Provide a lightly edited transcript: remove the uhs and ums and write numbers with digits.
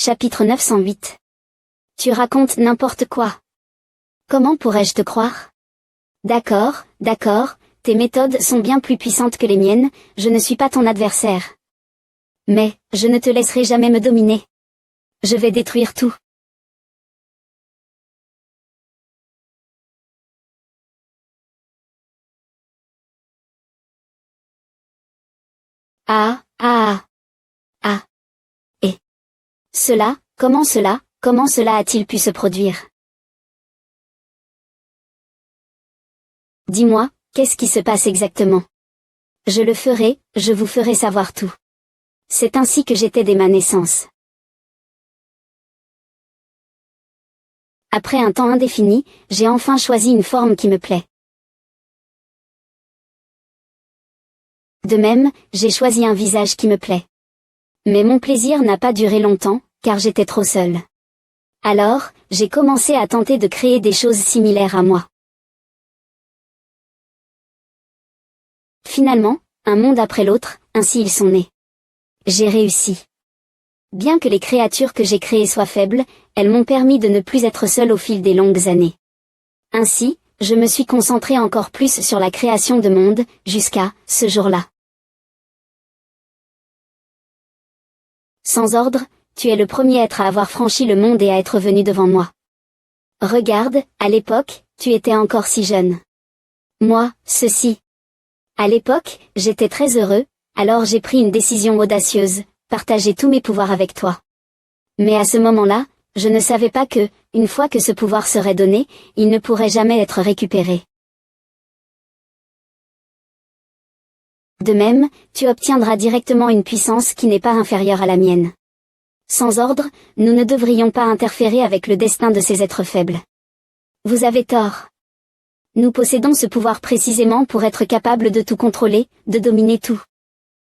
Chapitre 908. Tu racontes n'importe quoi. Comment pourrais-je te croire? D'accord, tes méthodes sont bien plus puissantes que les miennes, je ne suis pas ton adversaire. Mais, je ne te laisserai jamais me dominer. Je vais détruire tout. Et comment cela a-t-il pu se produire? Dis-moi, qu'est-ce qui se passe exactement? Je vous ferai savoir tout. C'est ainsi que j'étais dès ma naissance. Après un temps indéfini, j'ai enfin choisi une forme qui me plaît. De même, j'ai choisi un visage qui me plaît. Mais mon plaisir n'a pas duré longtemps, car j'étais trop seule. Alors, j'ai commencé à tenter de créer des choses similaires à moi. Finalement, un monde après l'autre, ainsi ils sont nés. J'ai réussi. Bien que les créatures que j'ai créées soient faibles, elles m'ont permis de ne plus être seule au fil des longues années. Ainsi, je me suis concentrée encore plus sur la création de mondes, jusqu'à ce jour-là. Sans ordre, tu es le premier être à avoir franchi le monde et à être venu devant moi. Regarde, à l'époque, tu étais encore si jeune. Moi, ceci. À l'époque, j'étais très heureux, alors j'ai pris une décision audacieuse, partager tous mes pouvoirs avec toi. Mais à ce moment-là, je ne savais pas que, une fois que ce pouvoir serait donné, il ne pourrait jamais être récupéré. De même, tu obtiendras directement une puissance qui n'est pas inférieure à la mienne. Sans ordre, nous ne devrions pas interférer avec le destin de ces êtres faibles. Vous avez tort. Nous possédons ce pouvoir précisément pour être capables de tout contrôler, de dominer tout.